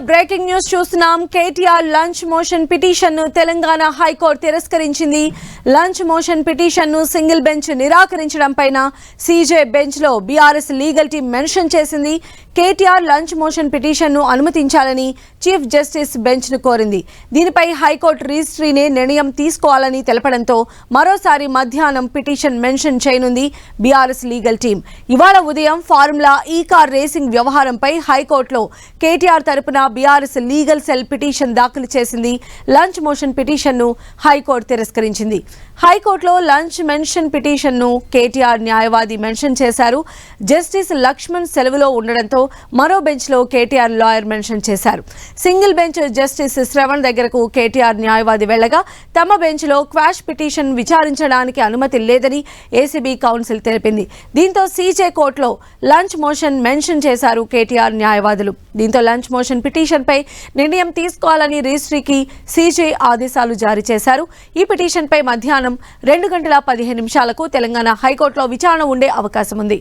Breaking news చూస్తున్నాం. KTR lunch motion petition ను Telangana high court తిరస్కరించింది. లంచ్ మోషన్ పిటిషన్ ను సింగిల్ బెంచ్ నిరాకరించడం పైన సీజే బెంచ్ లో బీఆర్ఎస్ లీగల్ టీం మెన్షన్ చేసింది. కేటీఆర్ లంచ్ మోషన్ పిటిషన్ ను అనుమతించాలని చీఫ్ జస్టిస్ బెంచ్ ను కోరింది. దీనిపై హైకోర్టు రిజిస్ట్రీనే నిర్ణయం తీసుకోవాలని తెలపడంతో మరోసారి మధ్యాహ్నం పిటిషన్ మెన్షన్ చేయనుంది బీఆర్ఎస్ లీగల్ టీం. ఇవాళ ఉదయం ఫార్ములా ఈ కార్ రేసింగ్ వ్యవహారంపై హైకోర్టులో కేటీఆర్ తరపున బీఆర్ఎస్ లీగల్ సెల్ పిటిషన్ దాఖలు చేసింది. లంచ్ మోషన్ పిటిషన్ ను హైకోర్టు తిరస్కరించింది. హైకోర్టులో లంచ్ మెన్షన్ పిటిషన్ ను కేటీఆర్ న్యాయవాది మెన్షన్ చేశారు. జస్టిస్ లక్ష్మణ్ సెలవులో ఉండడంతో మరో బెంచ్ లో కేటీఆర్ లాయర్ మెన్షన్ చేశారు. సింగిల్ బెంచ్ జస్టిస్ శ్రవణ్ దగ్గరకు కేటీఆర్ న్యాయవాది వెళ్లగా తమ బెంచ్ లో క్వాష్ పిటిషన్ విచారించడానికి అనుమతి లేదని ఏసీబీ కౌన్సిల్ తెలిపింది. దీంతో సీజే కోర్టులో లంచ్ మోషన్ మెన్షన్ చేశారు కేటీఆర్ న్యాయవాదులు. దీంతో లంచ్ మోషన్ పిటిషన్ పై నిర్ణయం తీసుకోవాలని రిజిస్ట్రీకి సీజే ఆదేశాలు జారీ చేశారు. ఈ పిటిషన్ పై మధ్యాహ్నం 2:15 తెలంగాణ హైకోర్టులో విచారణ ఉండే అవకాశం ఉంది.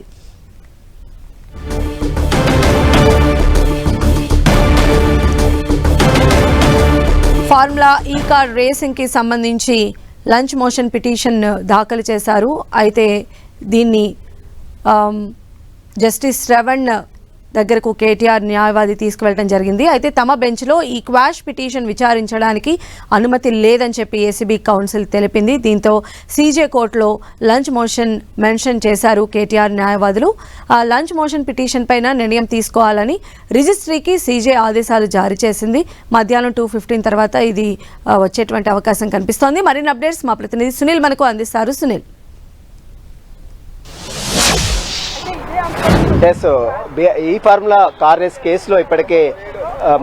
ఫార్ములా ఈ కార్ రేసింగ్ కి సంబంధించి లంచ్ మోషన్ పిటిషన్ దాఖలు చేశారు. అయితే దీన్ని జస్టిస్ శ్రవణ్ దగ్గరకు కేటీఆర్ న్యాయవాది తీసుకువెళ్ళడం జరిగింది. అయితే తమ బెంచ్లో ఈ క్వాష్ పిటిషన్ విచారించడానికి అనుమతి లేదని చెప్పి ఏసీబీ కౌన్సిల్ తెలిపింది. దీంతో సీజే కోర్టులో లంచ్ మోషన్ మెన్షన్ చేశారు కేటీఆర్ న్యాయవాదులు. ఆ లంచ్ మోషన్ పిటిషన్ పైన నిర్ణయం తీసుకోవాలని రిజిస్ట్రీకి సీజే ఆదేశాలు జారీ చేసింది. మధ్యాహ్నం 2:15 తర్వాత ఇది వచ్చేటువంటి అవకాశం కనిపిస్తోంది. మరిన్ని అప్డేట్స్ మా ప్రతినిధి సునీల్ మనకు అందిస్తారు. సునీల్, ఈ ఫార్ములా కార్ రేస్ కేసులో ఇప్పటికే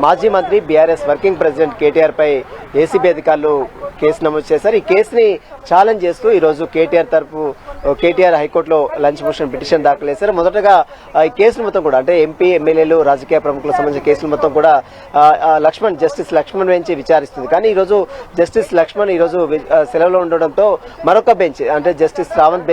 మాజీ మంత్రి బీఆర్ఎస్ వర్కింగ్ ప్రెసిడెంట్ కేటీఆర్ పై ఏసీబీ అధికారులు కేసు నమోదు చేశారు. ఈ కేసుని ఛాలెంజ్ చేస్తూ ఈరోజు కేటీఆర్ హైకోర్టులో లంచ్ మోషన్ పిటిషన్ దాఖలు చేశారు. మొదటగా ఈ కేసులు మొత్తం కూడా అంటే ఎంపీ ఎమ్మెల్యేలు రాజకీయ ప్రముఖులకు సంబంధించిన కేసులు మొత్తం కూడా జస్టిస్ లక్ష్మణ్ బెంచ్ విచారిస్తుంది. కానీ ఈరోజు జస్టిస్ లక్ష్మణ్ ఈరోజు సెలవులో ఉండడంతో మరొక బెంచ్ అంటే జస్టిస్ శ్రావణ్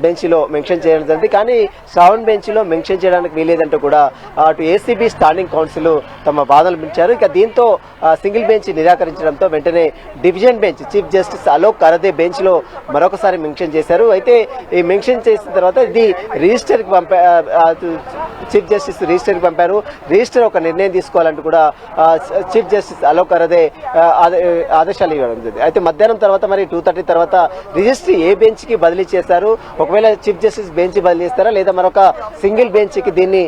బెంచ్లో మెన్షన్ చేయడం జరిగింది. కానీ శ్రావణ్ బెంచ్లో మెన్షన్ చేయడానికి వీలేదంటూ కూడా అటు ఏసీబీ స్టాండింగ్ కౌన్సిల్ తమ వాదనలు పెంచారు. ఇక దీంతో సింగిల్ బెంచ్ నిరాకరించడంతో వెంటనే division bench chief justice Alok Aradhe bench లో మరొకసారి మెన్షన్ చేశారు. అయితే ఈ మెన్షన్ చేసిన తర్వాత ఇది రిజిస్టర్ కి చీఫ్ జస్టిస్ రిజిస్టర్ కి పంపారు. రిజిస్టర్ ఒక నిర్ణయం తీసుకోవాలంటూ కూడా చీఫ్ జస్టిస్ అలోక్ అరదే ఆదేశాలు ఇవ్వడం జరిగింది. అయితే మధ్యాహ్నం తర్వాత మరి 2:30 తర్వాత రిజిస్ట్రీ ఏ బెంచ్ కి బదిలీ చేశారు, ఒకవేళ చీఫ్ జస్టిస్ బెంచ్ బదిలీ చేస్తారా లేదా మరొక సింగిల్ బెంచ్ కి దీన్ని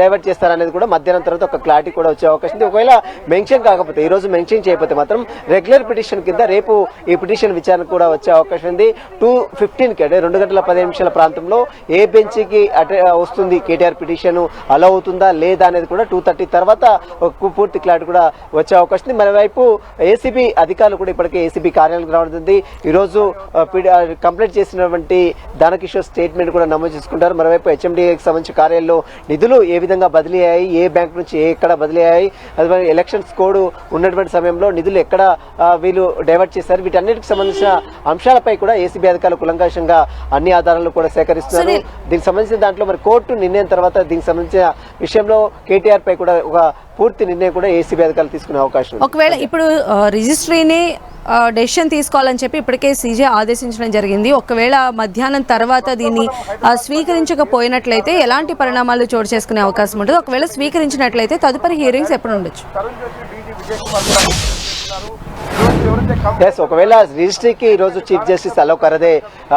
డైవర్ట్ చేస్తారా అనేది కూడా మధ్యాహ్నం తర్వాత ఒక క్లారిటీ కూడా వచ్చే అవకాశం ఉంది. ఒకవేళ మెన్షన్ కాకపోతే ఈ రోజు మెన్షన్ చేయకపోతే మాత్రం రెగ్యులర్ పిటిషన్ కింద రేపు ఈ పిటిషన్ విచారణ కూడా వచ్చే అవకాశం ఉంది. 2:15 కి అంటే 2:15 ప్రాంతంలో ఏ బెంచ్ కి వస్తుంది కేటీఆర్ పిటిషన్ అలా అవుతుందా లేదా అనేది కూడా 2:30 తర్వాత పూర్తి క్లారిటీ కూడా వచ్చే అవకాశం ఉంది. మరోవైపు ఏసీబీ అధికారులు కూడా ఇప్పటికే ఏసీబీ కార్యాలయానికి రావడం ఈ రోజు కంప్లైంట్ చేసినటువంటి దానకిషోర్ స్టేట్మెంట్ కూడా నమోదు చేసుకుంటారు. మరోవైపు హెచ్ఎండిఏకి సంబంధించిన కార్యాలయంలో నిధులు ఏ విధంగా బదిలీ అయ్యాయి, ఏ బ్యాంక్ నుంచి ఎక్కడ బదిలీ అయ్యాయి, అదే ఎలక్షన్స్ కోడ్ ఉన్నటువంటి సమయంలో నిధులు ఎక్కడ వీళ్ళు డైవర్ట్ చేశారు, వీటన్నిటికి సంబంధించిన అంశాలపై కూడా ఏసీబీ అధికారులు కులంకషంగా అన్ని ఆధారాలు కూడా సేకరిస్తున్నారు. దీనికి సంబంధించిన దాంట్లో మరి కోర్టు నిర్ణయం తర్వాత దీనికి సంబంధించిన విషయంలో కేటీఆర్ పై కూడా ఒక పూర్తి నిర్ణయం కూడా ఏసీబీ అధికారులు తీసుకునే అవకాశం. ఒకవేళ ఇప్పుడు రిజిస్ట్రీని డెసిషన్ తీసుకోవాలని చెప్పి ఇప్పటికే సీజే ఆదేశించడం జరిగింది. ఒకవేళ మధ్యాహ్నం తర్వాత దీన్ని స్వీకరించకపోయినట్లయితే ఎలాంటి పరిణామాలు చోటు చేసుకునే అవకాశం ఉంటుంది? ఒకవేళ స్వీకరించినట్లయితే తదుపరి హియరింగ్స్ ఎప్పుడు ఉండొచ్చు? ఒకవేళ రిజిస్ట్రీకి ఈరోజు చీఫ్ జస్టిస్ అలోక్ అరదే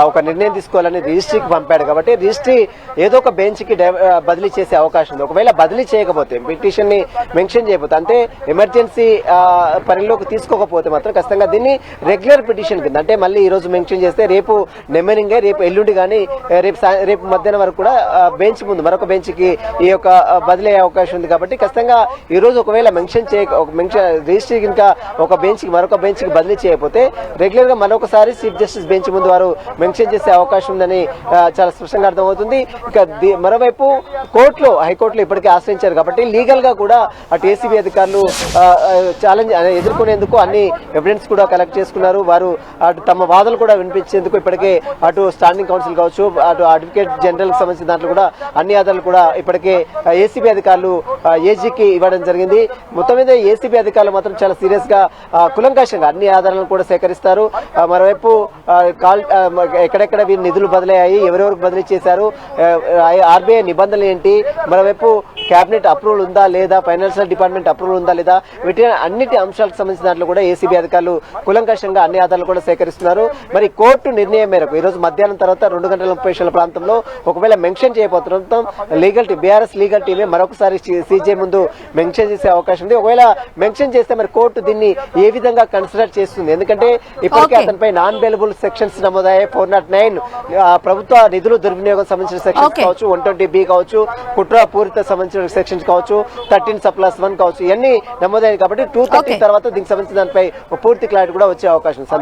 ఒక నిర్ణయం తీసుకోవాలని రిజిస్ట్రీకి పంపాడు కాబట్టి రిజిస్ట్రీ ఏదో ఒక బెంచ్ కి బదిలీ చేసే అవకాశం ఉంది. ఒకవేళ బదిలీ చేయకపోతే పిటిషన్ ని మెన్షన్ చేయకపోతే అంటే ఎమర్జెన్సీ పరిలోకి తీసుకోకపోతే మాత్రం ఖచ్చితంగా దీన్ని రెగ్యులర్ పిటిషన్ కింద అంటే మళ్ళీ ఈ రోజు మెన్షన్ చేస్తే రేపు నెమ్మరింగే రేపు ఎల్లుండి కానీ రేపు మధ్యాహ్నం వరకు కూడా బెంచ్ ముందు మరొక బెంచ్ కి ఈ యొక్క బదిలీ అయ్యే అవకాశం ఉంది. కాబట్టి ఖచ్చితంగా ఈ రోజు ఒకవేళ మెన్షన్ రిజిస్ట్రీ ఇంకా ఒక బెంచ్ కి మరొక బెంచ్ కి బదిలీ చేయకపోతే రెగ్యులర్ గా మరొకసారి చీఫ్ జస్టిస్ బెంచ్ ముందు వారు మెన్షన్ చేసే అవకాశం ఉందని చాలా స్పష్టంగా అర్థమవుతుంది. ఇక మరోవైపు హైకోర్టులో ఇప్పటికే ఆశ్రయించారు కాబట్టి లీగల్ గా కూడా అటు ఏసీబీ అధికారులు ఛాలెంజ్ ఎదుర్కొనేందుకు అన్ని ఎవిడెన్స్ కూడా కలెక్ట్ చేసుకున్నారు. వారు అటు తమ వాదనలు కూడా వినిపించేందుకు ఇప్పటికే అటు స్టాండింగ్ కౌన్సిల్ కావచ్చు, అటు అడ్వకేట్ జనరల్ కి సంబంధించిన దాంట్లో కూడా అన్ని ఆధారాలు కూడా ఇప్పటికే ఏసీబీ అధికారులు ఏజీకి ఇవ్వడం జరిగింది. మొత్తం మీద ఏసీబీ అధికారులు మాత్రం చాలా సీరియస్ గా కులంకషంగా అన్ని ఆధారాలను కూడా సేకరిస్తారు. మరోవైపు ఎక్కడెక్కడ వీరి నిధులు బదిలయ్యాయి, ఎవరెవరికి బదిలీ చేశారు, ఆర్బీఐ నిబంధనలు ఏంటి, మరోవైపు కేబినెట్ అప్రూవల్ ఉందా లేదా, ఫైనాన్షియల్ డిపార్ట్మెంట్ అప్రూవల్ ఉందా లేదా, వీటి అన్నిటి అంశాలకు సంబంధించిన దాంట్లో కూడా ఏసీబీ అధికారులు కులంకషంగా అన్ని ఆధారాలు కూడా సేకరిస్తున్నారు. మరి కోర్టు నిర్ణయం మేరకు ఈ రోజు మధ్యాహ్నం తర్వాత 2:30 ప్రాంతంలో ఒకవేళ మెన్షన్ చేయబోతుండటం బీఆర్ఎస్ లీగల్ టీమే మరొకసారి సీజే ముందు మెన్షన్ చేసే అవకాశం ఉంది. ఒకవేళ మెన్షన్ చేస్తే మరి కోర్టు దీన్ని ఏ విధంగా కన్సిడర్ చేస్తుంది? ఎందుకంటే ఇప్పటికే అతనిపై నాన్ బెయిలబుల్ సెక్షన్స్ నమోదయ్యాయి. 409 ప్రభుత్వ నిధులు దుర్వినియోగం సంబంధించిన సెక్షన్స్ కావచ్చు, 120B కావచ్చు, కుట్రపూరిత సంబంధించిన సెక్షన్స్ కావచ్చు, 13/1 కావచ్చు, ఇవన్నీ నమోదయ్యాయి కాబట్టి 230 తర్వాత దీనికి సంబంధించిన దానిపై పూర్తి క్లారిటీ కూడా వచ్చే అవకాశం ఉంది.